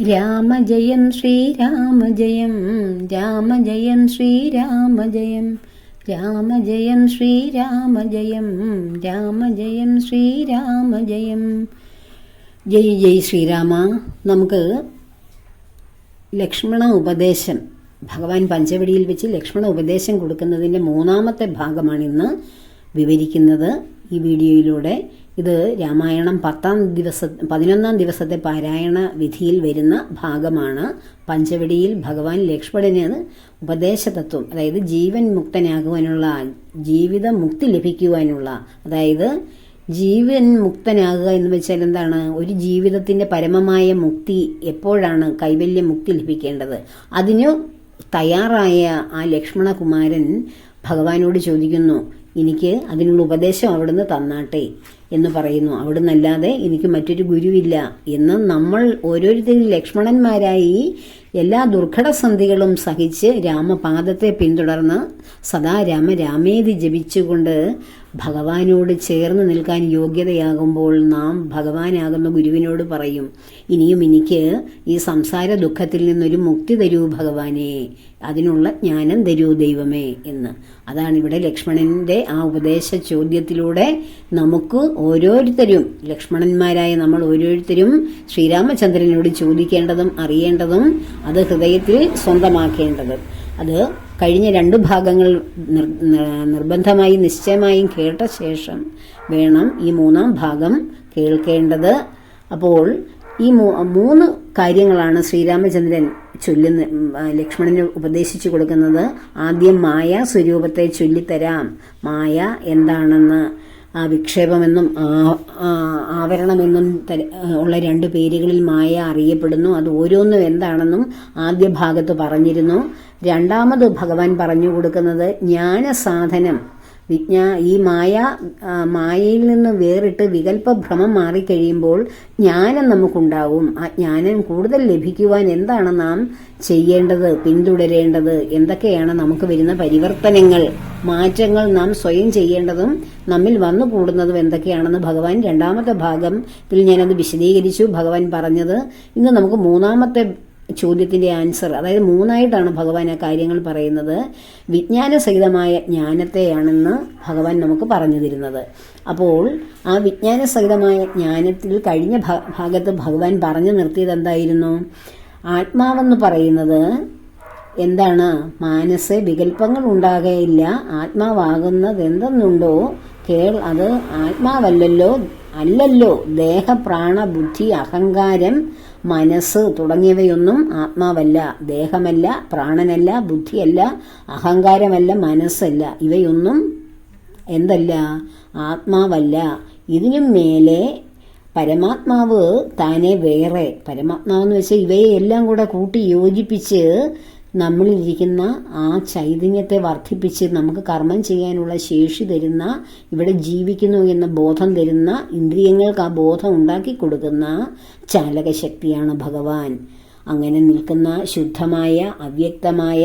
രാമജയം ശ്രീരാമജയം രാമജയം ശ്രീരാമജയം രാമജയം ശ്രീരാമജയം രാമജയം ശ്രീരാമജയം. ജയ് ജയ് ശ്രീരാമ. നമുക്ക് ലക്ഷ്മണ ഉപദേശം, ഭഗവാൻ പഞ്ചവടിയിൽ വെച്ച് ലക്ഷ്മണ ഉപദേശം കൊടുക്കുന്നതിൻ്റെ മൂന്നാമത്തെ ഭാഗമാണിന്ന് വിവരിക്കുന്നത് ഈ വീഡിയോയിലൂടെ. ഇത് രാമായണം 11ാം ദിവസത്തെ പാരായണ വിധിയിൽ വരുന്ന ഭാഗമാണ്. പഞ്ചവടിയിൽ ഭഗവാൻ ലക്ഷ്മണന് ഉപദേശതത്വം, അതായത് ജീവൻ മുക്തനാകുവാനുള്ള, ജീവിത മുക്തി ലഭിക്കുവാനുള്ള, അതായത് ജീവൻ മുക്തനാകുക എന്ന് വെച്ചാൽ എന്താണ്? ഒരു ജീവിതത്തിന്റെ പരമമായ മുക്തി എപ്പോഴാണ് കൈവല്യ മുക്തി ലഭിക്കേണ്ടത്? അതിനു തയ്യാറായ ആ ലക്ഷ്മണകുമാരൻ ഭഗവാനോട് ചോദിക്കുന്നു, എനിക്ക് അതിനുള്ള ഉപദേശം അവിടുന്ന് തന്നാട്ടെ എന്ന് പറയുന്നു. അവിടുന്നല്ലാതെ എനിക്ക് മറ്റൊരു ഗുരുവില്ല എന്ന് നമ്മൾ ഓരോരുത്തരും ലക്ഷ്മണന്മാരായി എല്ലാ ദുർഘടസന്ധികളും സഹിച്ച് രാമപാദത്തെ പിന്തുടർന്ന് സദാ രാമേതി ജപിച്ചുകൊണ്ട് ഭഗവാനോട് ചേർന്ന് നിൽക്കാൻ യോഗ്യതയാകുമ്പോൾ നാം ഭഗവാനാകുന്ന ഗുരുവിനോട് പറയും, ഇനിയും എനിക്ക് ഈ സംസാര ദുഃഖത്തിൽ നിന്നൊരു മുക്തി തരൂ ഭഗവാനെ, അതിനുള്ള ജ്ഞാനം തരൂ ദൈവമേ എന്ന്. അതാണ് ഇവിടെ ലക്ഷ്മണന്റെ ആ ഉപദേശ ചോദ്യത്തിലൂടെ നമുക്ക് ഓരോരുത്തരും, ലക്ഷ്മണന്മാരായ നമ്മൾ ഓരോരുത്തരും ശ്രീരാമചന്ദ്രനോട് ചോദിക്കേണ്ടതും അറിയേണ്ടതും അത് ഹൃദയത്തിൽ സ്വന്തമാക്കേണ്ടതും. അത് കഴിഞ്ഞ 2 ഭാഗങ്ങൾ നിർബന്ധമായി നിശ്ചയമായും കേട്ട ശേഷം വേണം ഈ 3ാം ഭാഗം കേൾക്കേണ്ടത്. അപ്പോൾ ഈ 3 കാര്യങ്ങളാണ് ശ്രീരാമചന്ദ്രൻ ലക്ഷ്മണന് ഉപദേശിച്ചു കൊടുക്കുന്നത്. ആദ്യം മായ സ്വരൂപത്തെ ചൊല്ലിത്തരാം. മായ എന്താണെന്ന്, ആ വിക്ഷേപമെന്നും ആവരണമെന്നും ഉള്ള 2 പേരുകളിൽ മായ അറിയപ്പെടുന്നു. അത് ഓരോന്നും എന്താണെന്നും ആദ്യ ഭാഗത്ത് പറഞ്ഞിരുന്നു. രണ്ടാമത് ഭഗവാൻ പറഞ്ഞു കൊടുക്കുന്നത് ജ്ഞാനസാധനം. ഈ മായയിൽ നിന്ന് വേറിട്ട് വികല്പഭ്രമം മാറിക്കഴിയുമ്പോൾ ജ്ഞാനം നമുക്കുണ്ടാവും. ആ ജ്ഞാനം കൂടുതൽ ലഭിക്കുവാൻ എന്താണ് നാം ചെയ്യേണ്ടത്, പിന്തുടരേണ്ടത്, എന്തൊക്കെയാണ് നമുക്ക് വരുന്ന പരിവർത്തനങ്ങൾ, മാറ്റങ്ങൾ നാം സ്വയം ചെയ്യേണ്ടതും നമ്മിൽ വന്നു കൂടുന്നതും എന്തൊക്കെയാണെന്ന് ഭഗവാൻ 2ാമത്തെ ഭാഗത്തിൽ ഞാനത് വിശദീകരിച്ചു. ഭഗവാൻ പറഞ്ഞത് ഇന്ന് നമുക്ക് 3ാമത്തെ ചോദ്യത്തിന്റെ ആൻസർ, അതായത് 3ആയിട്ടാണ് ഭഗവാൻ ആ കാര്യങ്ങൾ പറയുന്നത്. വിജ്ഞാനസഹിതമായ ജ്ഞാനത്തെയാണെന്ന് ഭഗവാൻ നമുക്ക് പറഞ്ഞു തരുന്നത്. അപ്പോൾ ആ വിജ്ഞാനസഹിതമായ ജ്ഞാനത്തിൽ കഴിഞ്ഞ ഭാഗത്ത് ഭഗവാൻ പറഞ്ഞു നിർത്തിയത് എന്തായിരുന്നു? ആത്മാവെന്ന് പറയുന്നത് എന്താണ്? മാനസ വികല്പങ്ങൾ ഉണ്ടാകുകയില്ല. ആത്മാവാകുന്നത് എന്തെന്നുണ്ടോ അത് ആത്മാവല്ലല്ലോ. ദേഹ, പ്രാണ, ബുദ്ധി, അഹങ്കാരം, മനസ്സ് തുടങ്ങിയവയൊന്നും ആത്മാവല്ല. ദേഹമല്ല, പ്രാണനല്ല, ബുദ്ധിയല്ല, അഹങ്കാരമല്ല, മനസ്സല്ല. ഇവയൊന്നും എന്തല്ല? ആത്മാവല്ല. ഇതിനും മേലെ പരമാത്മാവ് താനെ വേറെ. പരമാത്മാവെന്ന് വെച്ചാൽ ഇവയെ എല്ലാം കൂടെ കൂട്ടി യോജിപ്പിച്ച് നമ്മളിരിക്കുന്ന ആ ചൈതന്യത്തെ വർദ്ധിപ്പിച്ച് നമുക്ക് കർമ്മം ചെയ്യാനുള്ള ശേഷി തരുന്ന, ഇവിടെ ജീവിക്കുന്നു എന്ന ബോധം തരുന്ന, ഇന്ദ്രിയങ്ങൾക്ക് ആ ബോധം ഉണ്ടാക്കി കൊടുക്കുന്ന ചാലകശക്തിയാണ് ഭഗവാൻ. അങ്ങനെ നിൽക്കുന്ന ശുദ്ധമായ അവ്യക്തമായ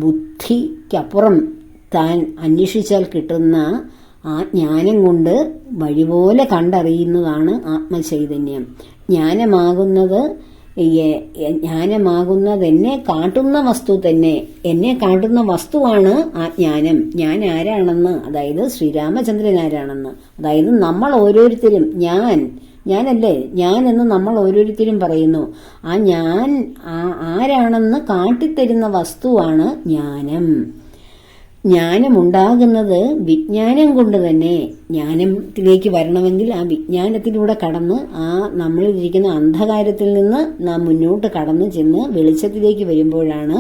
ബുദ്ധിക്കപ്പുറം താൻ അന്വേഷിച്ചാൽ കിട്ടുന്ന ആ ജ്ഞാനം കൊണ്ട് വഴിപോലെ കണ്ടറിയുന്നതാണ് ആത്മചൈതന്യം. ജ്ഞാനമാകുന്നത് എന്നെ കാട്ടുന്ന വസ്തു തന്നെ. എന്നെ കാട്ടുന്ന വസ്തുവാണ് ആ ജ്ഞാനം. ഞാൻ ആരാണെന്ന്, അതായത് ശ്രീരാമചന്ദ്രൻ ആരാണെന്ന്, അതായത് നമ്മൾ ഓരോരുത്തരും ഞാനല്ലേ ഞാൻ എന്ന് നമ്മൾ ഓരോരുത്തരും പറയുന്നു. ആ ഞാൻ ആരാണെന്ന് കാട്ടിത്തരുന്ന വസ്തുവാണ് ജ്ഞാനം. ജ്ഞാനമുണ്ടാകുന്നത് വിജ്ഞാനം കൊണ്ട് തന്നെ. ജ്ഞാനത്തിലേക്ക് വരണമെങ്കിൽ ആ വിജ്ഞാനത്തിലൂടെ കടന്ന് ആ നമ്മളിരിക്കുന്ന അന്ധകാരത്തിൽ നിന്ന് നാം മുന്നോട്ട് കടന്നു ചെന്ന് വെളിച്ചത്തിലേക്ക് വരുമ്പോഴാണ്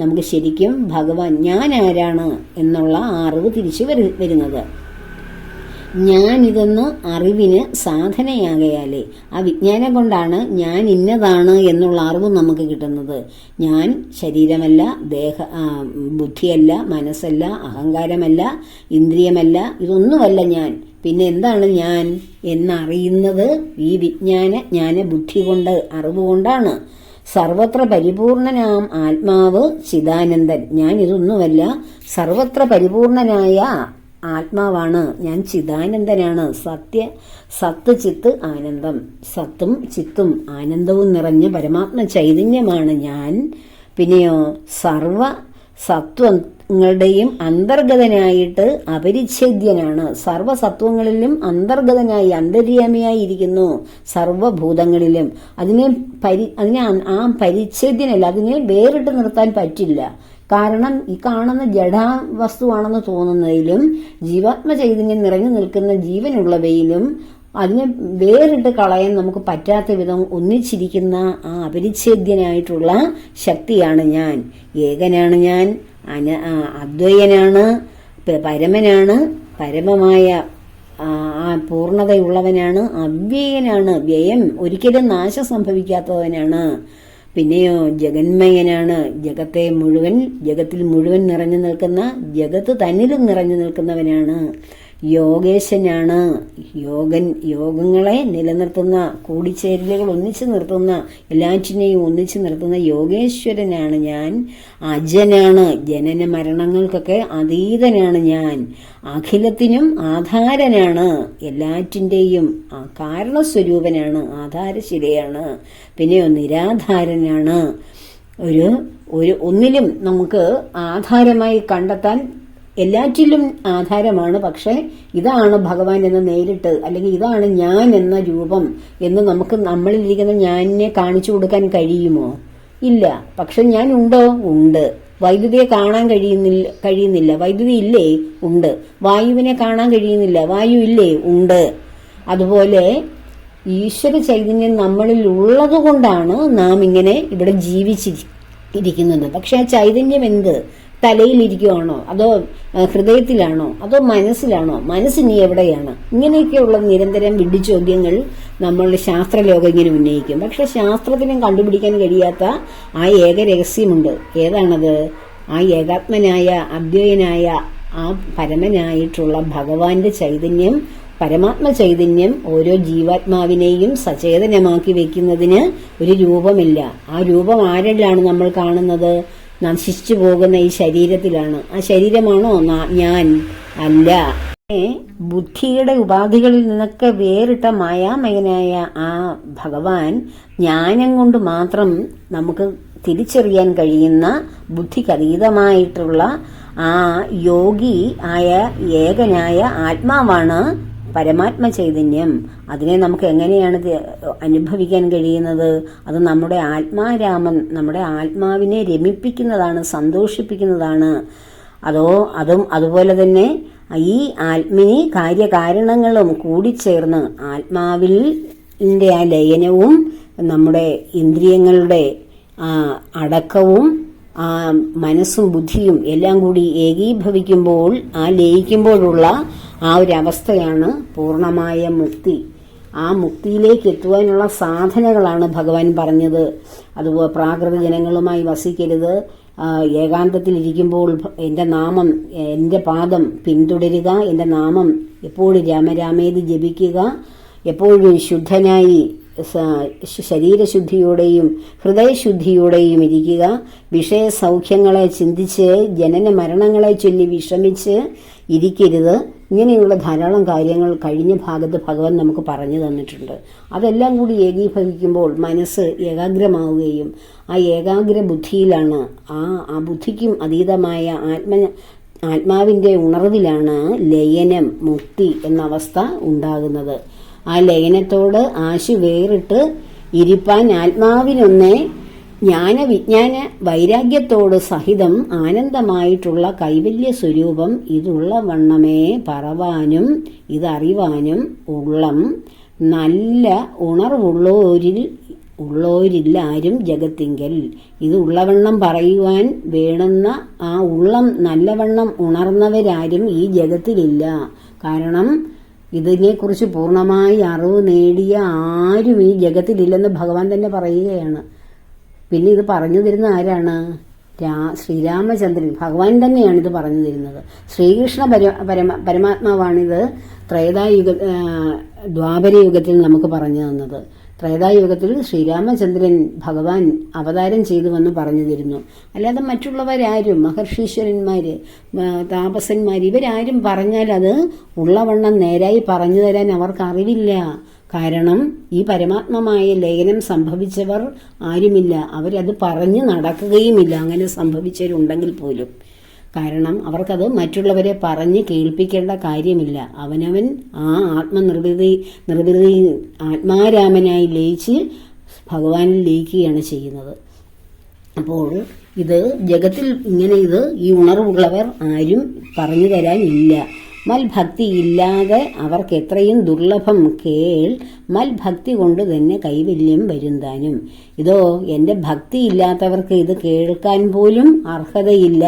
നമുക്ക് ശരിക്കും ഭഗവാൻ ഞാൻ ആരാണ് എന്നുള്ള ആ അറിവ് തിരിച്ചു വരുന്നത്. ഞാനിതെന്ന് അറിവിന് സാധനയാകയാലേ ആ വിജ്ഞാനം കൊണ്ടാണ് ഞാൻ ഇന്നതാണ് എന്നുള്ള അറിവ് നമുക്ക് കിട്ടുന്നത്. ഞാൻ ശരീരമല്ല, ബുദ്ധിയല്ല, മനസ്സല്ല, അഹങ്കാരമല്ല, ഇന്ദ്രിയമല്ല, ഇതൊന്നുമല്ല ഞാൻ. പിന്നെ എന്താണ് ഞാൻ എന്നറിയുന്നത് ഈ ജ്ഞാനബുദ്ധി കൊണ്ട്, അറിവുകൊണ്ടാണ്. സർവത്ര പരിപൂർണനാം ആത്മാവ് ചിദാനന്ദൻ. ഞാൻ ഇതൊന്നുമല്ല, സർവത്ര പരിപൂർണനായ ആത്മാവാണ്, ഞാൻ ചിദാനന്ദനാണ്. സത്ത് ചിത്ത് ആനന്ദം, സത്തും ചിത്തും ആനന്ദവും നിറഞ്ഞ പരമാത്മ ചൈതന്യമാണ് ഞാൻ. പിന്നെയോ സർവ സത്വങ്ങളുടെയും അന്തർഗതനായിട്ട് അപരിച്ഛേദ്യനാണ്. സർവസത്വങ്ങളിലും അന്തർഗതനായി അന്തര്യാമിയായി ഇരിക്കുന്നു, സർവഭൂതങ്ങളിലും. അതിനെ ആ പരിച്ഛേദ്യനല്ല, അതിനെ വേറിട്ട് നിർത്താൻ പറ്റില്ല. കാരണം ഈ കാണുന്ന ജഡവസ്തുവാണെന്ന് തോന്നുന്നതിലും ജീവാത്മ ചൈതന്യം നിറഞ്ഞു നിൽക്കുന്ന ജീവനുള്ളവയിലും അതിനെ വേറിട്ട് കളയാൻ നമുക്ക് പറ്റാത്ത വിധം ഒന്നിച്ചിരിക്കുന്ന ആ അപരിച്ഛേദ്യനായിട്ടുള്ള ശക്തിയാണ് ഞാൻ. ഏകനാണ് ഞാൻ, അദ്വയനാണ്, പരമനാണ്, പരമമായ ആ പൂർണ്ണതയുള്ളവനാണ്, അവ്യയനാണ്, വ്യയം ഒരിക്കലും നാശം സംഭവിക്കാത്തവനാണ്. പിന്നെയോ ജഗന്മയനാണ്, ജഗത്തിൽ മുഴുവൻ നിറഞ്ഞു നിൽക്കുന്ന, ജഗത്ത് തന്നിലും നിറഞ്ഞു നിൽക്കുന്നവനാണ്. യോഗേശനാണ്, യോഗങ്ങളെ നിലനിർത്തുന്ന, കൂടിച്ചേരലുകൾ ഒന്നിച്ചു നിർത്തുന്ന, എല്ലാറ്റിനെയും ഒന്നിച്ചു നിർത്തുന്ന യോഗേശ്വരനാണ് ഞാൻ. അജനാണ്, ജനന മരണങ്ങൾക്കൊക്കെ അതീതനാണ് ഞാൻ. അഖിലത്തിനും ആധാരനാണ്, എല്ലാറ്റിൻ്റെയും കാരണസ്വരൂപനാണ്, ആധാരശിലയാണ്. പിന്നെയോ നിരാധാരനാണ്, ഒന്നിലും നമുക്ക് ആധാരമായി കണ്ടെത്താൻ, എല്ലാറ്റിലും ആധാരമാണ്. പക്ഷെ ഇതാണ് ഭഗവാൻ എന്ന് നേരിട്ട്, അല്ലെങ്കിൽ ഇതാണ് ഞാൻ എന്ന രൂപം എന്ന് നമുക്ക് നമ്മളിലിരിക്കുന്ന ഞാനിനെ കാണിച്ചു കൊടുക്കാൻ കഴിയുമോ? ഇല്ല. പക്ഷെ ഞാൻ ഉണ്ടോ? ഉണ്ട്. വൈദ്യുതിയെ കാണാൻ കഴിയുന്നില്ല. വൈദ്യുതി ഇല്ലേ? ഉണ്ട്. വായുവിനെ കാണാൻ കഴിയുന്നില്ല. വായു ഇല്ലേ? ഉണ്ട്. അതുപോലെ ഈശ്വര ചൈതന്യം നമ്മളിൽ ഉള്ളത് കൊണ്ടാണ് നാം ഇങ്ങനെ ഇവിടെ ജീവിച്ചിരിക്കുന്നത്. പക്ഷെ ആ ചൈതന്യം എന്ത്? തലയിലിരിക്കുവാണോ, അതോ ഹൃദയത്തിലാണോ, അതോ മനസ്സിലാണോ? മനസ്സിനി എവിടെയാണ്? ഇങ്ങനെയൊക്കെയുള്ള നിരന്തരം വിഡ്ഢിച്ചോദ്യങ്ങൾ നമ്മളുടെ ശാസ്ത്രലോകം ഇങ്ങനെ ഉന്നയിക്കും. പക്ഷെ ശാസ്ത്രത്തിനും കണ്ടുപിടിക്കാൻ കഴിയാത്ത ആ ഏക രഹസ്യമുണ്ട്. ഏതാണത്? ആ ഏകാത്മനായ അദ്വൈനായ ആ പരമനായിട്ടുള്ള ഭഗവാന്റെ ചൈതന്യം, പരമാത്മ ചൈതന്യം ഓരോ ജീവാത്മാവിനെയും സചേതനമാക്കി വെക്കുന്നതിന് ഒരു രൂപമില്ല. ആ രൂപം ആരിലാണ് നമ്മൾ കാണുന്നത്? നശിച്ചു പോകുന്ന ഈ ശരീരത്തിലാണ്. ആ ശരീരമാണോ ഞാൻ? അല്ല. ബുദ്ധിയുടെ ഉപാധികളിൽ നിന്നൊക്കെ വേറിട്ട മായാമയനായ ആ ഭഗവാൻ ജ്ഞാനം കൊണ്ട് മാത്രം നമുക്ക് തിരിച്ചറിയാൻ കഴിയുന്ന ബുദ്ധിക്കതീതമായിട്ടുള്ള ആ യോഗി ആയ ഏകനായ ആത്മാവാണ് പരമാത്മ ചൈതന്യം. അതിനെ നമുക്ക് എങ്ങനെയാണ് അനുഭവിക്കാൻ കഴിയുന്നത്? അത് നമ്മുടെ ആത്മാരാമൻ, നമ്മുടെ ആത്മാവിനെ രമിപ്പിക്കുന്നതാണ്, സന്തോഷിപ്പിക്കുന്നതാണ്. അതുപോലെ തന്നെ ഈ ആത്മിനി കാര്യകാരണങ്ങളും കൂടിച്ചേർന്ന് ആത്മാവിൽ ആ ലയനവും നമ്മുടെ ഇന്ദ്രിയങ്ങളുടെ അടക്കവും ആ മനസ്സും ബുദ്ധിയും എല്ലാം കൂടി ഏകീഭവിക്കുമ്പോൾ, ആ ലയിക്കുമ്പോഴുള്ള ആ ഒരു അവസ്ഥയാണ് പൂർണ്ണമായ മുക്തി. ആ മുക്തിയിലേക്ക് എത്തുവാനുള്ള സാധനങ്ങളാണ് ഭഗവാൻ പറഞ്ഞത്. അതുപോലെ പ്രാകൃത ജനങ്ങളുമായി വസിക്കരുത്, ഏകാന്തത്തിലിരിക്കുമ്പോൾ എൻ്റെ നാമം, എൻ്റെ പാദം പിന്തുടരുക, എൻ്റെ നാമം എപ്പോഴും രാമരാമേതി ജപിക്കുക, എപ്പോഴും ശുദ്ധനായി ശരീരശുദ്ധിയോടെയും ഹൃദയശുദ്ധിയോടെയും ഇരിക്കുക, വിഷയസൗഖ്യങ്ങളെ ചിന്തിച്ച് ജനന മരണങ്ങളെ ചൊല്ലി വിഷമിച്ച് ഇരിക്കരുത്. ഇങ്ങനെയുള്ള ധാരാളം കാര്യങ്ങൾ കഴിഞ്ഞ ഭാഗത്ത് ഭഗവാൻ നമുക്ക് പറഞ്ഞു തന്നിട്ടുണ്ട്. അതെല്ലാം കൂടി ഏകീഭവിക്കുമ്പോൾ മനസ്സ് ഏകാഗ്രമാവുകയും ആ ഏകാഗ്ര ബുദ്ധിയിലാണ്, ആ ബുദ്ധിക്കും അതീതമായ ആത്മാവിൻ്റെ ഉണർവിലാണ് ലയനം, മുക്തി എന്ന അവസ്ഥ ഉണ്ടാകുന്നത്. ആ ലയനത്തോട് ആശു വേറിട്ട് ഇരിപ്പാൻ ആത്മാവിനൊന്നേ ജ്ഞാനവിജ്ഞാന വൈരാഗ്യത്തോട് സഹിതം ആനന്ദമായിട്ടുള്ള കൈവല്യ സ്വരൂപം ഇതുള്ള വണ്ണമേ പറവാനും ഇതറിവാനും ഉള്ളം നല്ല ഉള്ളോരില്ലാരും ജഗത്തിങ്കൽ. ഇത് ഉള്ളവണ്ണം പറയുവാൻ വേണമെന്ന ആ ഉള്ളം നല്ലവണ്ണം ഉണർന്നവരാരും ഈ ജഗത്തിലില്ല. കാരണം ഇതിനെക്കുറിച്ച് പൂർണ്ണമായി അറിവ് നേടിയ ആരും ഈ ജഗത്തിലില്ലെന്ന് ഭഗവാൻ തന്നെ പറയുകയാണ്. പിന്നെ ഇത് പറഞ്ഞു തരുന്ന ആരാണ്? ശ്രീരാമചന്ദ്രൻ ഭഗവാൻ തന്നെയാണ് ഇത് പറഞ്ഞു തരുന്നത്. ശ്രീകൃഷ്ണ പരമാത്മാവാണിത് ദ്വാപരയുഗത്തിൽ നമുക്ക് പറഞ്ഞു തന്നത്. ത്രേതായുഗത്തിൽ ശ്രീരാമചന്ദ്രൻ ഭഗവാൻ അവതാരം ചെയ്തു വന്ന് പറഞ്ഞു തരുന്നു. അല്ലാതെ മറ്റുള്ളവരാരും, മഹർഷീശ്വരന്മാര്, താപസന്മാർ, ഇവരാരും പറഞ്ഞാൽ അത് ഉള്ളവണ്ണം നേരായി പറഞ്ഞു തരാൻ അവർക്ക് അറിവില്ല. കാരണം ഈ പരമാത്മമായ ലയനം സംഭവിച്ചവർ ആരുമില്ല. അവരത് പറഞ്ഞ് നടക്കുകയുമില്ല, അങ്ങനെ സംഭവിച്ചവരുണ്ടെങ്കിൽ പോലും. കാരണം അവർക്കത് മറ്റുള്ളവരെ പറഞ്ഞ് കേൾപ്പിക്കേണ്ട കാര്യമില്ല. അവനവൻ ആ ആത്മനിർവൃതി ആത്മാരാമനായി ലയിച്ച് ഭഗവാനിൽ ലയിക്കുകയാണ് ചെയ്യുന്നത്. അപ്പോൾ ഇത് ജഗത്തിൽ ഇങ്ങനെ ഈ ഉണർവുള്ളവർ ആരും പറഞ്ഞു തരാനില്ല. മൽഭക്തി ഇല്ലാതെ അവർക്ക് എത്രയും ദുർലഭം കേൾ, മൽഭക്തി കൊണ്ട് തന്നെ കൈവല്യം വരുത്താനും. ഇതോ എൻ്റെ ഭക്തി ഇല്ലാത്തവർക്ക് ഇത് കേൾക്കാൻ പോലും അർഹതയില്ല.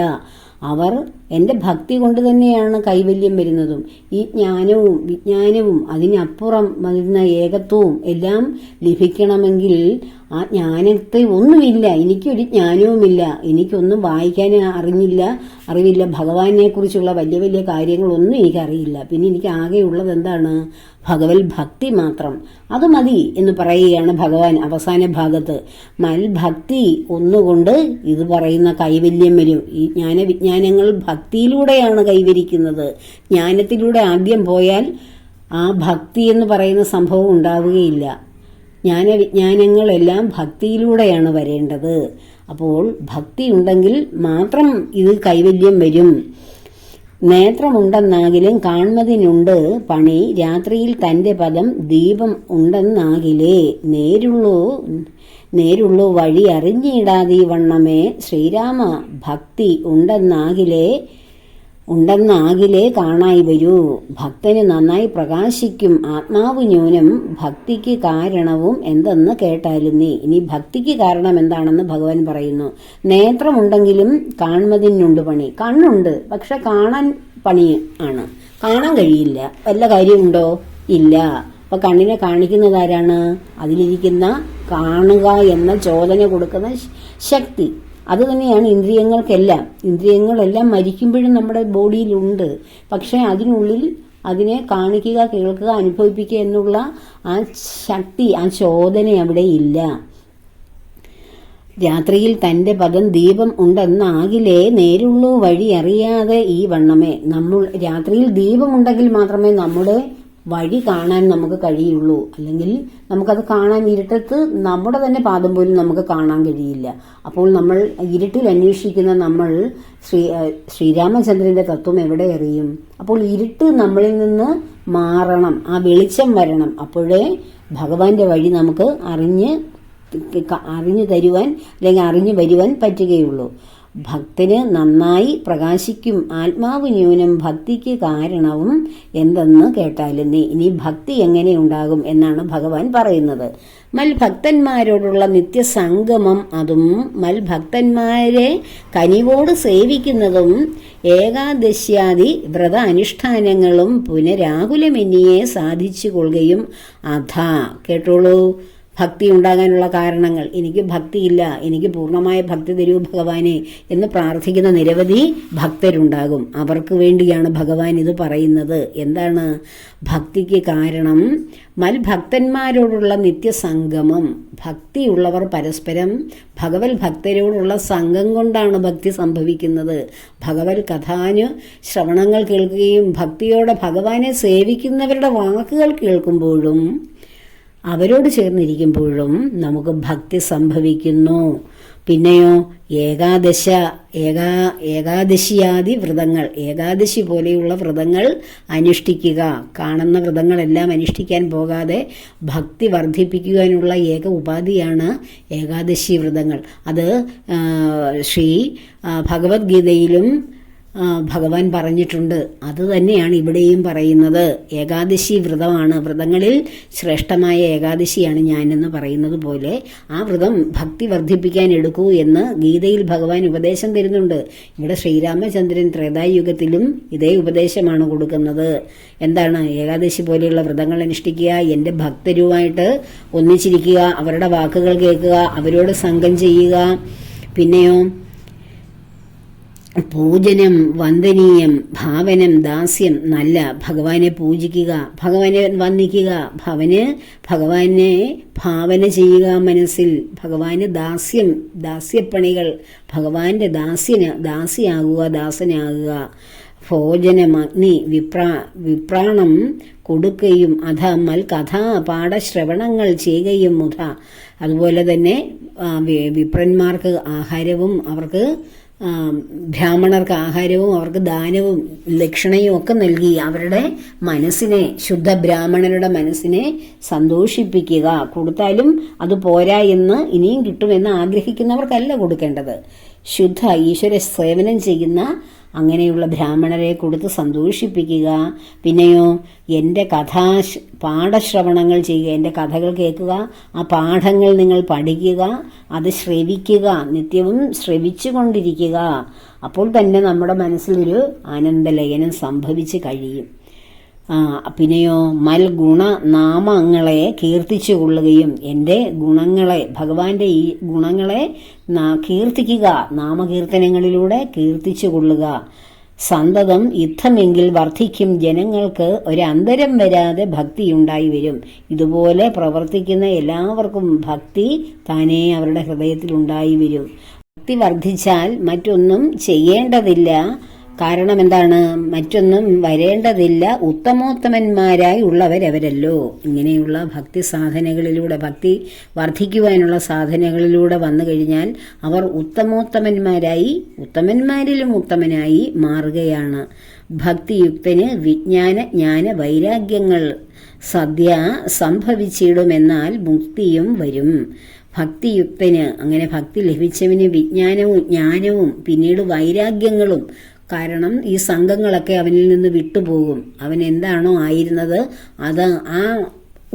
അവർ എൻ്റെ ഭക്തി കൊണ്ട് തന്നെയാണ് കൈവല്യം വരുന്നതും. ഈ ജ്ഞാനവും വിജ്ഞാനവും അതിനപ്പുറം വരുന്ന ഏകത്വവും എല്ലാം ലഭിക്കണമെങ്കിൽ ആ ജ്ഞാനത്തെ ഒന്നുമില്ല. എനിക്കൊരു ജ്ഞാനവുമില്ല, എനിക്കൊന്നും വായിക്കാൻ അറിവില്ല, ഭഗവാനെ കുറിച്ചുള്ള വലിയ വലിയ കാര്യങ്ങളൊന്നും എനിക്കറിയില്ല. പിന്നെ എനിക്ക് ആകെയുള്ളത് എന്താണ്? ഭഗവത് ഭക്തി മാത്രം. അത് മതി എന്ന് പറയുകയാണ് ഭഗവാൻ അവസാന ഭാഗത്ത്. മൽഭക്തി ഒന്നുകൊണ്ട് ഇത് പറയുന്ന കൈവല്യം വരും. ഈ ജ്ഞാനവിജ്ഞാനങ്ങൾ ഭക്തിയിലൂടെയാണ് കൈവരിക്കുന്നത്. ജ്ഞാനത്തിലൂടെ ആദ്യം പോയാൽ ആ ഭക്തി എന്ന് പറയുന്ന സംഭവം ഉണ്ടാവുകയില്ല. ജ്ഞാനവിജ്ഞാനങ്ങളെല്ലാം ഭക്തിയിലൂടെയാണ് വരേണ്ടത്. അപ്പോൾ ഭക്തി ഉണ്ടെങ്കിൽ മാത്രം ഇത് കൈവല്യം വരും. നേത്രമുണ്ടെന്നാകിലും കാൺമതിനുണ്ട് പണി, രാത്രിയിൽ തൻ്റെ പദം ദീപം ഉണ്ടെന്നാകിലേ, നേരുള്ളൂ വഴി അറിഞ്ഞിടാതെ വണ്ണമേ, ശ്രീരാമ ഭക്തി ഉണ്ടെന്നാകിലേ കാണായി വരൂ. ഭക്തന് നന്നായി പ്രകാശിക്കും ആത്മാവ് ന്യൂനം, ഭക്തിക്ക് കാരണവും എന്തെന്ന് കേട്ടാലും നീ. ഇനി ഭക്തിക്ക് കാരണം എന്താണെന്ന് ഭഗവാൻ പറയുന്നു. നേത്രമുണ്ടെങ്കിലും കാൺമതിനുണ്ട് പണി. കണ്ണുണ്ട്, പക്ഷെ കാണാൻ പണി ആണ്, കാണാൻ കഴിയില്ല. വല്ല കാര്യമുണ്ടോ? ഇല്ല. അപ്പൊ കണ്ണിനെ കാണിക്കുന്നത് ആരാണ്? അതിലിരിക്കുന്ന കാണുക എന്ന ചോദന കൊടുക്കുന്ന ശക്തി. അത് തന്നെയാണ് ഇന്ദ്രിയങ്ങൾക്കെല്ലാം. ഇന്ദ്രിയങ്ങളെല്ലാം മരിക്കുമ്പോഴും നമ്മുടെ ബോഡിയിലുണ്ട്. പക്ഷെ അതിനുള്ളിൽ അതിനെ കാണിക്കുക, കേൾക്കുക, അനുഭവിപ്പിക്കുക എന്നുള്ള ആ ശക്തി, ആ ചോദന അവിടെ ഇല്ല. രാത്രിയിൽ തൻ്റെ പദം ദീപം ഉണ്ടെന്നാകിലേ, നേരുള്ളൂ വഴി അറിയാതെ ഈ വണ്ണമേ. രാത്രിയിൽ ദീപമുണ്ടെങ്കിൽ മാത്രമേ നമ്മുടെ വഴി കാണാൻ നമുക്ക് കഴിയുള്ളൂ. അല്ലെങ്കിൽ നമുക്കത് കാണാൻ ഇരുട്ടത്ത് നമ്മുടെ തന്നെ പാദം പോലും നമുക്ക് കാണാൻ കഴിയില്ല. അപ്പോൾ നമ്മൾ ഇരുട്ടിൽ അന്വേഷിക്കുന്ന നമ്മൾ ശ്രീരാമചന്ദ്രന്റെ തത്വം എവിടെ അറിയും? അപ്പോൾ ഇരുട്ട് നമ്മളിൽ നിന്ന് മാറണം, ആ വെളിച്ചം വരണം. അപ്പോഴേ ഭഗവാന്റെ വഴി നമുക്ക് അറിഞ്ഞു തരുവാൻ അല്ലെങ്കിൽ അറിഞ്ഞു വരുവാൻ പറ്റുകയുള്ളൂ. ഭക്തന് നന്നായി പ്രകാശിക്കും ആത്മാവ് ന്യൂനം, ഭക്തിക്ക് കാരണവും എന്തെന്ന് കേട്ടാലും നീ. ഇനി ഭക്തി എങ്ങനെ ഉണ്ടാകും എന്നാണ് ഭഗവാൻ പറയുന്നത്. മൽഭക്തന്മാരോടുള്ള നിത്യസംഗമം, അതും മൽഭക്തന്മാരെ കനിവോട് സേവിക്കുന്നതും ഏകാദശ്യാദി വ്രത അനുഷ്ഠാനങ്ങളും പുനരാകുലമെന്നിയെ സാധിച്ചു കൊള്ളുകയും അഥാ. കേട്ടോളൂ, ഭക്തി ഉണ്ടാകാനുള്ള കാരണങ്ങൾ. എനിക്ക് ഭക്തിയില്ല, എനിക്ക് പൂർണ്ണമായ ഭക്തി തരൂ ഭഗവാനെ എന്ന് പ്രാർത്ഥിക്കുന്ന നിരവധി ഭക്തരുണ്ടാകും. അവർക്ക് വേണ്ടിയാണ് ഭഗവാൻ ഇത് പറയുന്നത്. എന്താണ് ഭക്തിക്ക് കാരണം? മൽഭക്തന്മാരോടുള്ള നിത്യസംഗമം. ഭക്തിയുള്ളവർ പരസ്പരം ഭഗവത് ഭക്തരോടുള്ള സംഘം കൊണ്ടാണ് ഭക്തി സംഭവിക്കുന്നത്. ഭഗവത് ശ്രവണങ്ങൾ കേൾക്കുകയും ഭക്തിയോടെ ഭഗവാനെ സേവിക്കുന്നവരുടെ വാക്കുകൾ കേൾക്കുമ്പോഴും അവരോട് ചേർന്നിരിക്കുമ്പോഴും നമുക്ക് ഭക്തി സംഭവിക്കുന്നു. പിന്നെയോ ഏകാദശിയാദി വ്രതങ്ങൾ, ഏകാദശി പോലെയുള്ള വ്രതങ്ങൾ അനുഷ്ഠിക്കുക. കാണുന്ന വ്രതങ്ങളെല്ലാം അനുഷ്ഠിക്കാൻ പോകാതെ ഭക്തി വർദ്ധിപ്പിക്കുവാനുള്ള ഏക ഉപാധിയാണ് ഏകാദശി വ്രതങ്ങൾ. അത് ശ്രീ ഭഗവത്ഗീതയിലും ഭഗവാൻ പറഞ്ഞിട്ടുണ്ട്. അത് തന്നെയാണ് ഇവിടെയും പറയുന്നത്. ഏകാദശി വ്രതമാണ്, വ്രതങ്ങളിൽ ശ്രേഷ്ഠമായ ഏകാദശിയാണ് ഞാനെന്ന് പറയുന്നത് പോലെ ആ വ്രതം ഭക്തി വർദ്ധിപ്പിക്കാൻ എടുക്കൂ എന്ന് ഗീതയിൽ ഭഗവാൻ ഉപദേശം തരുന്നുണ്ട്. ഇവിടെ ശ്രീരാമചന്ദ്രൻ ത്രേതായുഗത്തിലും ഇതേ ഉപദേശമാണ് കൊടുക്കുന്നത്. എന്താണ്? ഏകാദശി പോലെയുള്ള വ്രതങ്ങൾ അനുഷ്ഠിക്കുക, എൻ്റെ ഭക്തരുമായിട്ട് ഒന്നിച്ചിരിക്കുക, അവരുടെ വാക്കുകൾ കേൾക്കുക, അവരോട് സംഘം ചെയ്യുക. പിന്നെയോ പൂജനം വന്ദനീയം, ഭാവനം ദാസ്യം. നല്ല ഭഗവാനെ പൂജിക്കുക, ഭഗവാനെ വന്ദിക്കുക, ഭഗവാനെ ഭാവന ചെയ്യുക മനസ്സിൽ. ഭഗവാന് ദാസ്യം, ദാസ്യപ്പണികൾ, ഭഗവാന്റെ ദാസിയാകുക, ദാസനാകുക. ഭോജനമഗ്നി വിപ്രാണം കൊടുക്കുകയും കഥാ പാഠശ്രവണങ്ങൾ ചെയ്യുകയും മുധ. അതുപോലെ തന്നെ വിപ്രന്മാർക്ക് ആഹാരവും അവർക്ക് ബ്രാഹ്മണർക്ക് ആഹാരവും അവർക്ക് ദാനവും ദക്ഷിണയും ഒക്കെ നൽകി അവരുടെ മനസ്സിനെ, ശുദ്ധ ബ്രാഹ്മണരുടെ മനസ്സിനെ സന്തോഷിപ്പിക്കുക. കൊടുത്താലും അത് പോരാ എന്ന് ഇനിയും കിട്ടുമെന്ന് ആഗ്രഹിക്കുന്നവർക്കല്ല കൊടുക്കേണ്ടത്. ശുദ്ധ ഈശ്വര സേവനം ചെയ്യുന്ന അങ്ങനെയുള്ള ബ്രാഹ്മണരെ കൊടുത്ത് സന്തോഷിപ്പിക്കുക. പിന്നെയോ എൻ്റെ പാഠശ്രവണങ്ങൾ ചെയ്യുക, എൻ്റെ കഥകൾ കേൾക്കുക, ആ പാഠങ്ങൾ നിങ്ങൾ പഠിക്കുക, അത് ശ്രവിക്കുക, നിത്യവും ശ്രവിച്ചു കൊണ്ടിരിക്കുക. അപ്പോൾ തന്നെ നമ്മുടെ മനസ്സിലൊരു ആനന്ദലയനം സംഭവിച്ച് കഴിയും. പിന്നെയോ നാമങ്ങളെ കീർത്തിച്ചു കൊള്ളുകയും, എൻ്റെ ഗുണങ്ങളെ, ഭഗവാന്റെ ഈ ഗുണങ്ങളെ കീർത്തിക്കുക, നാമകീർത്തനങ്ങളിലൂടെ കീർത്തിച്ചു കൊള്ളുക. സന്തതം യുദ്ധമെങ്കിൽ വർദ്ധിക്കും ജനങ്ങൾക്ക് ഒരന്തരം വരാതെ ഭക്തിയുണ്ടായി വരും. ഇതുപോലെ പ്രവർത്തിക്കുന്ന എല്ലാവർക്കും ഭക്തി താനേ അവരുടെ ഹൃദയത്തിൽ ഉണ്ടായി വരും. ഭക്തി വർദ്ധിച്ചാൽ മറ്റൊന്നും ചെയ്യേണ്ടതില്ല. കാരണം എന്താണ്? മറ്റൊന്നും വരേണ്ടതില്ല. ഉത്തമോത്തമന്മാരായി ഉള്ളവരവരല്ലോ. ഇങ്ങനെയുള്ള ഭക്തി സാധനകളിലൂടെ, ഭക്തി വർദ്ധിക്കുവാനുള്ള സാധനകളിലൂടെ വന്നു കഴിഞ്ഞാൽ അവർ ഉത്തമോത്തമന്മാരായി, ഉത്തമന്മാരിലും ഉത്തമനായി മാറുകയാണ്. ഭക്തിയുക്തന് ജ്ഞാന വൈരാഗ്യങ്ങൾ സദ്യ സംഭവിച്ചിടുമെന്നാൽ മുക്തിയും വരും. ഭക്തിയുക്തന്, അങ്ങനെ ഭക്തി ലഭിച്ചവന് വിജ്ഞാനവും ജ്ഞാനവും പിന്നീട് വൈരാഗ്യങ്ങളും. കാരണം ഈ സംഘങ്ങളൊക്കെ അവനിൽ നിന്ന് വിട്ടുപോകും. അവൻ എന്താണോ ആയിരുന്നത് അത് ആ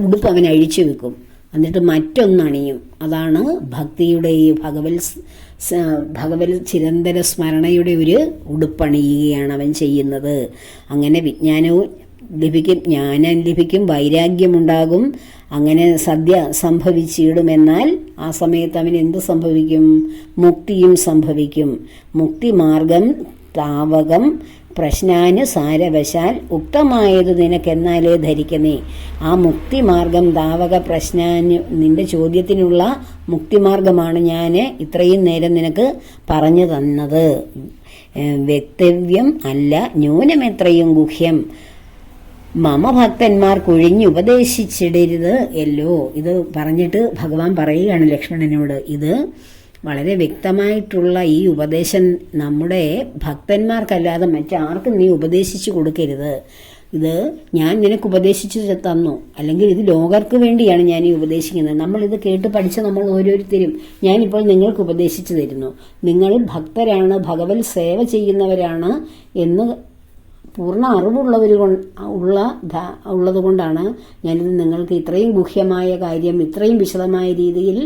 ഉടുപ്പ് അവൻ അഴിച്ചു വെക്കും, എന്നിട്ട് മറ്റൊന്നണിയും. അതാണ് ഭക്തിയുടെ ഈ ഭഗവത് ചിരന്തര സ്മരണയുടെ ഒരു ഉടുപ്പണിയുകയാണ് അവൻ ചെയ്യുന്നത്. അങ്ങനെ വിജ്ഞാനവും ലഭിക്കും, ജ്ഞാനം ലഭിക്കും, വൈരാഗ്യമുണ്ടാകും. അങ്ങനെ സദ്യ സംഭവിച്ചിടുമെന്നാൽ ആ സമയത്ത് അവൻ എന്ത് സംഭവിക്കും? മുക്തിയും സംഭവിക്കും. മുക്തിമാർഗം താവകം പ്രശ്നാനുസാരവശാൽ ഉക്തമായത് നിനക്കെന്നാലേ ധരിക്കുന്നേ. ആ മുക്തിമാർഗം താവക നിന്റെ ചോദ്യത്തിനുള്ള മുക്തിമാർഗമാണ് ഞാൻ ഇത്രയും നേരം നിനക്ക് പറഞ്ഞു തന്നത്. വ്യക്തവ്യം അല്ല ന്യൂനമെത്രയും ഗുഹ്യം. ഭക്തന്മാർ കുഴിഞ്ഞുപദേശിച്ചിടരുത് എല്ലോ. ഇത് പറഞ്ഞിട്ട് ഭഗവാൻ പറയുകയാണ് ലക്ഷ്മണനോട്, ഇത് വളരെ വ്യക്തമായിട്ടുള്ള ഈ ഉപദേശം നമ്മുടെ ഭക്തന്മാർക്കല്ലാതെ മറ്റാർക്കും നീ ഉപദേശിച്ചു കൊടുക്കരുത്. ഇത് ഞാൻ നിനക്ക് ഉപദേശിച്ചു തന്നു, അല്ലെങ്കിൽ ഇത് ലോകർക്ക് വേണ്ടിയാണ് ഞാൻ ഈ ഉപദേശിക്കുന്നത്. നമ്മളിത് കേട്ട് പഠിച്ച നമ്മൾ ഓരോരുത്തരും ഞാനിപ്പോൾ നിങ്ങൾക്ക് ഉപദേശിച്ചു തരുന്നു. നിങ്ങൾ ഭക്തരാണ്, ഭഗവത് സേവ ചെയ്യുന്നവരാണ് എന്ന് പൂർണ്ണ ഉള്ളത് കൊണ്ടാണ് ഞാനിത് നിങ്ങൾക്ക് ഇത്രയും ഗുഹ്യമായ കാര്യം ഇത്രയും വിശദമായ രീതിയിൽ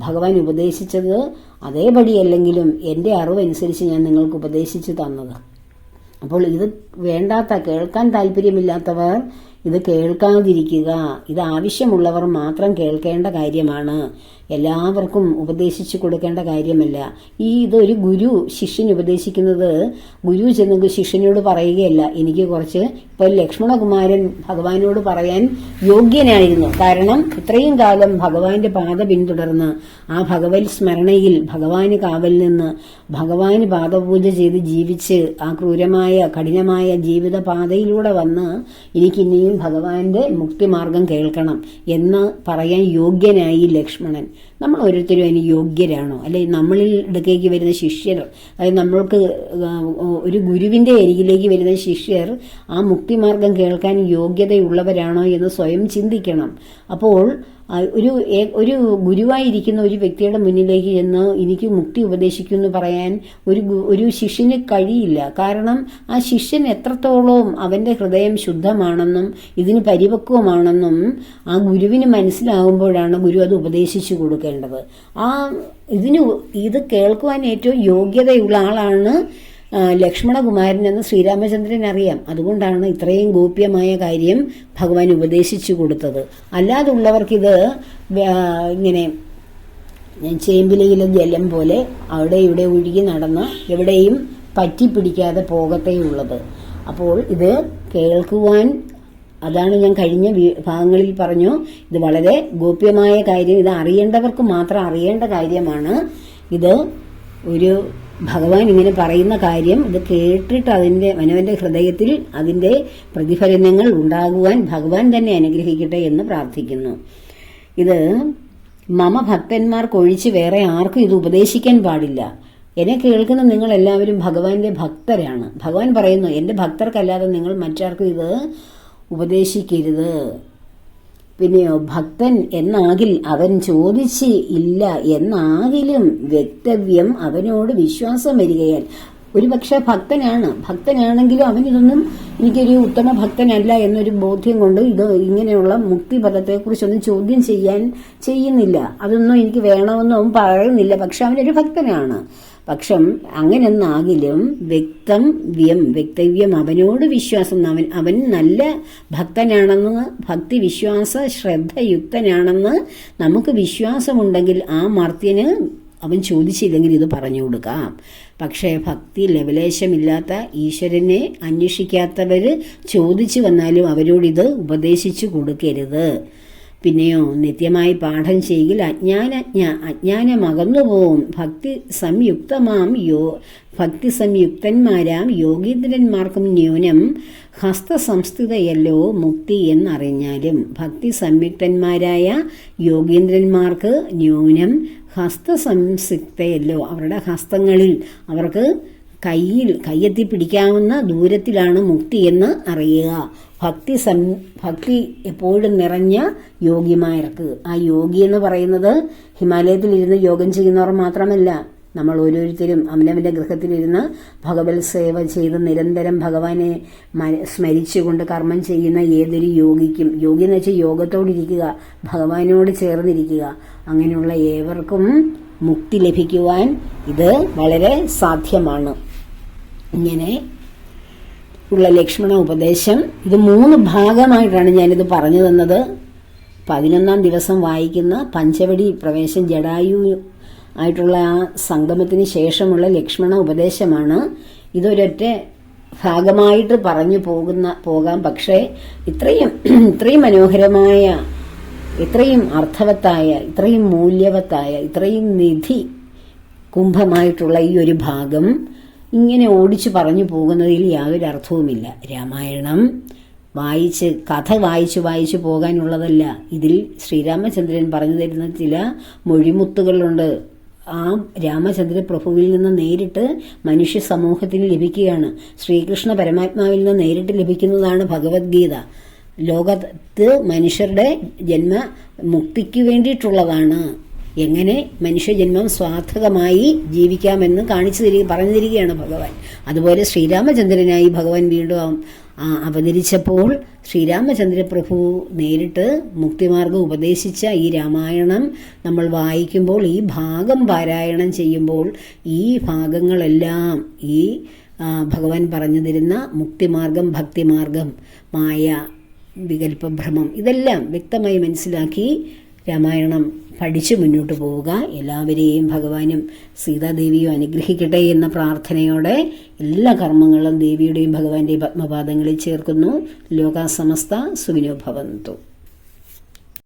ഭഗവാൻ ഉപദേശിച്ചത്. അതേപടിയല്ലെങ്കിലും എൻ്റെ അറിവനുസരിച്ച് ഞാൻ നിങ്ങൾക്ക് ഉപദേശിച്ചു തന്നത്. അപ്പോൾ ഇത് കേൾക്കാൻ താല്പര്യമില്ലാത്തവർ ഇത് കേൾക്കാതിരിക്കുക. ഇത് ആവശ്യമുള്ളവർ മാത്രം കേൾക്കേണ്ട കാര്യമാണ്, എല്ലാവർക്കും ഉപദേശിച്ചു കൊടുക്കേണ്ട കാര്യമല്ല. ഇതൊരു ഗുരു ശിഷ്യന് ഉപദേശിക്കുന്നത്, ഗുരു ചെന്ന് ശിഷ്യനോട് പറയുകയല്ല. എനിക്ക് കുറച്ച് ഇപ്പോൾ ലക്ഷ്മണകുമാരൻ ഭഗവാനോട് പറയാൻ യോഗ്യനായിരുന്നു. കാരണം ഇത്രയും കാലം ഭഗവാന്റെ പാത പിന്തുടർന്ന് ആ ഭഗവത് സ്മരണയിൽ ഭഗവാന് കാവൽ നിന്ന് ഭഗവാന് പാദപൂജ ചെയ്ത് ജീവിച്ച് ആ ക്രൂരമായ കഠിനമായ ജീവിത പാതയിലൂടെ വന്ന് എനിക്കിനിയും ഭഗവാന്റെ മുക്തിമാർഗം കേൾക്കണം എന്ന് പറയാൻ യോഗ്യനായി ലക്ഷ്മണൻ. നമ്മൾ ഓരോരുത്തരും അതിന് യോഗ്യരാണോ? അല്ലെങ്കിൽ നമ്മളിൽ അടുക്കേക്ക് വരുന്ന ശിഷ്യർ, അതായത് നമ്മൾക്ക് ഒരു ഗുരുവിൻ്റെ അരികിലേക്ക് വരുന്ന ശിഷ്യർ ആ മുക്തിമാർഗം കേൾക്കാൻ യോഗ്യതയുള്ളവരാണോ എന്ന് സ്വയം ചിന്തിക്കണം. അപ്പോൾ ഒരു ഗുരുവായിരിക്കുന്ന ഒരു വ്യക്തിയുടെ മുന്നിലേക്ക് ചെന്ന് എനിക്ക് മുക്തി ഉപദേശിക്കുമെന്ന് പറയാൻ ഒരു ശിഷ്യന് കഴിയില്ല. കാരണം ആ ശിഷ്യൻ എത്രത്തോളം അവൻ്റെ ഹൃദയം ശുദ്ധമാണെന്നും ഇതിന് പരിപക്വമാണെന്നും ആ ഗുരുവിന് മനസ്സിലാകുമ്പോഴാണ് ഗുരു അത് ഉപദേശിച്ചു കൊടുക്കേണ്ടത്. ഇത് കേൾക്കുവാൻ ഏറ്റവും യോഗ്യതയുള്ള ആളാണ് ലക്ഷ്മണകുമാരൻ എന്ന് ശ്രീരാമചന്ദ്രൻ അറിയാം. അതുകൊണ്ടാണ് ഇത്രയും ഗോപ്യമായ കാര്യം ഭഗവാൻ ഉപദേശിച്ചു കൊടുത്തത്. അല്ലാതുള്ളവർക്കിത് ഇങ്ങനെ ചേമ്പിലയിലെ ജലം പോലെ അവിടെ ഇവിടെ ഒഴുകി നടന്ന് എവിടെയും പറ്റിപ്പിടിക്കാതെ പോകത്തേയുള്ളത്. അപ്പോൾ ഇത് കേൾക്കുവാൻ, അതാണ് ഞാൻ കഴിഞ്ഞ ഭാഗങ്ങളിൽ പറഞ്ഞു, ഇത് വളരെ ഗോപ്യമായ കാര്യം, ഇത് അറിയേണ്ടവർക്ക് മാത്രം അറിയേണ്ട കാര്യമാണ്. ഇത് ഒരു ഭഗവാൻ ഇങ്ങനെ പറയുന്ന കാര്യം ഇത് കേട്ടിട്ട് അതിൻ്റെ അവനവൻ്റെ ഹൃദയത്തിൽ അതിൻ്റെ പ്രതിഫലനങ്ങൾ ഉണ്ടാകുവാൻ ഭഗവാൻ തന്നെ അനുഗ്രഹിക്കട്ടെ എന്ന് പ്രാർത്ഥിക്കുന്നു. ഇത് മമ ഭക്തന്മാർക്കൊഴിച്ച് വേറെ ആർക്കും ഇത് ഉപദേശിക്കാൻ പാടില്ല. എന്നെ കേൾക്കുന്ന നിങ്ങളെല്ലാവരും ഭഗവാന്റെ ഭക്തരാണ്. ഭഗവാൻ പറയുന്നു, എൻ്റെ ഭക്തർക്കല്ലാതെ നിങ്ങൾ മറ്റാർക്കും ഇത് ഉപദേശിക്കരുത്. പിന്നെയോ, ഭക്തൻ എന്നാകിൽ അവൻ ചോദിച്ച് ഇല്ല എന്നാകിലും വ്യക്തവ്യം അവനോട് വിശ്വാസം വരികയാൽ. ഒരു പക്ഷെ ഭക്തനാണെങ്കിലും അവനിതൊന്നും എനിക്കൊരു ഉത്തമ ഭക്തനല്ല എന്നൊരു ബോധ്യം കൊണ്ട് ഇത് ഇങ്ങനെയുള്ള മുക്തിപദത്തെക്കുറിച്ചൊന്നും ചോദ്യം ചെയ്യുന്നില്ല. അതൊന്നും എനിക്ക് വേണമെന്നും അവൻ പറയുന്നില്ല. പക്ഷെ അവനൊരു ഭക്തനാണ്. പക്ഷം അങ്ങനെന്നാകിലും വ്യക്തവ്യം അവനോട് വിശ്വാസം, അവൻ നല്ല ഭക്തനാണെന്ന്, ഭക്തി വിശ്വാസ ശ്രദ്ധയുക്തനാണെന്ന് നമുക്ക് വിശ്വാസമുണ്ടെങ്കിൽ ആ മർത്യന് അവൻ ചോദിച്ചില്ലെങ്കിൽ ഇത് പറഞ്ഞു കൊടുക്കാം. പക്ഷേ ഭക്തി ലവലേശമില്ലാത്ത, ഈശ്വരനെ അന്വേഷിക്കാത്തവർ ചോദിച്ചു വന്നാലും അവരോടിത് ഉപദേശിച്ചു കൊടുക്കരുത്. പിന്നെയോ, നിത്യമായി പാഠം ചെയ്യിൽ അജ്ഞാനം അകന്നുപോവും. ഭക്തി സംയുക്തന്മാരാം യോഗീന്ദ്രന്മാർക്കും ന്യൂനം ഹസ്തസംസ്ഥിതയല്ലോ മുക്തി എന്നറിഞ്ഞാലും. ഭക്തി സംയുക്തന്മാരായ യോഗീന്ദ്രന്മാർക്ക് ന്യൂനം ഹസ്തസംസിക്തയല്ലോ, അവരുടെ ഹസ്തങ്ങളിൽ അവർക്ക് കയ്യെത്തി പിടിക്കാവുന്ന ദൂരത്തിലാണ് മുക്തി എന്ന് അറിയുക. ഭക്തി എപ്പോഴും നിറഞ്ഞ യോഗിമാർക്ക്, ആ യോഗി എന്ന് പറയുന്നത് ഹിമാലയത്തിൽ ഇരുന്ന് യോഗം ചെയ്യുന്നവർ മാത്രമല്ല, നമ്മൾ ഓരോരുത്തരും അവനവൻ്റെ ഗൃഹത്തിലിരുന്ന് ഭഗവത് സേവ ചെയ്ത് നിരന്തരം ഭഗവാനെ സ്മരിച്ചുകൊണ്ട് കർമ്മം ചെയ്യുന്ന ഏതൊരു യോഗിക്കും, യോഗി എന്ന് വെച്ചാൽ യോഗത്തോടിരിക്കുക, ഭഗവാനോട് ചേർന്നിരിക്കുക, അങ്ങനെയുള്ള ഏവർക്കും മുക്തി ലഭിക്കുവാൻ ഇത് വളരെ സാധ്യമാണ്. ഇങ്ങനെ ഉള്ള ലക്ഷ്മണ ഉപദേശം ഇത് 3 ഭാഗമായിട്ടാണ് ഞാനിത് പറഞ്ഞു തന്നത്. 11ാം ദിവസം വായിക്കുന്ന പഞ്ചവടി പ്രവേശം ജടായു ആയിട്ടുള്ള ആ സംഗമത്തിന് ശേഷമുള്ള ലക്ഷ്മണ ഉപദേശമാണ്. ഇതൊരൊറ്റ ഭാഗമായിട്ട് പറഞ്ഞു പോകാം. പക്ഷേ ഇത്രയും മനോഹരമായ, ഇത്രയും അർത്ഥവത്തായ, ഇത്രയും മൂല്യവത്തായ, ഇത്രയും നിധി കുംഭമായിട്ടുള്ള ഈ ഒരു ഭാഗം ഇങ്ങനെ ഓടിച്ചു പറഞ്ഞു പോകുന്നതിൽ യാതൊരു അർത്ഥവുമില്ല. രാമായണം കഥ വായിച്ചു പോകാനുള്ളതല്ല. ഇതിൽ ശ്രീരാമചന്ദ്രൻ പറഞ്ഞു തരുന്ന ചില മൊഴിമുത്തുകളുണ്ട്. ആ രാമചന്ദ്ര പ്രഭുവിൽ നിന്ന് നേരിട്ട് മനുഷ്യ സമൂഹത്തിന് ലഭിക്കുകയാണ്. ശ്രീകൃഷ്ണ പരമാത്മാവിൽ നിന്ന് നേരിട്ട് ലഭിക്കുന്നതാണ് ഭഗവത്ഗീത. ലോകത്ത് മനുഷ്യരുടെ മുക്തിക്ക് വേണ്ടിയിട്ടുള്ളതാണ്. എങ്ങനെ മനുഷ്യജന്മം സ്വാർത്ഥകമായി ജീവിക്കാമെന്ന് പറഞ്ഞു തരികയാണ് ഭഗവാൻ. അതുപോലെ ശ്രീരാമചന്ദ്രനായി ഭഗവാൻ വീണ്ടും അവതരിച്ചപ്പോൾ ശ്രീരാമചന്ദ്ര പ്രഭു നേരിട്ട് മുക്തിമാർഗം ഉപദേശിച്ച ഈ രാമായണം നമ്മൾ വായിക്കുമ്പോൾ, ഈ ഭാഗം പാരായണം ചെയ്യുമ്പോൾ ഈ ഭാഗങ്ങളെല്ലാം ഈ ഭഗവാൻ പറഞ്ഞു തരുന്ന മുക്തിമാർഗം, ഭക്തിമാർഗം, മായ, വികല്പഭ്രമം ഇതെല്ലാം വ്യക്തമായി മനസ്സിലാക്കി രാമായണം പഠിച്ചു മുന്നോട്ട് പോവുക. എല്ലാവരെയും ഭഗവാനും സീതാദേവിയും അനുഗ്രഹിക്കട്ടെ എന്ന പ്രാർത്ഥനയോടെ എല്ലാ കർമ്മങ്ങളും ദേവിയുടെയും ഭഗവാന്റെയും പത്മപാദങ്ങളിൽ ചേർക്കുന്നു. ലോകാ സമസ്ത സുഖിനോ ഭവന്തു.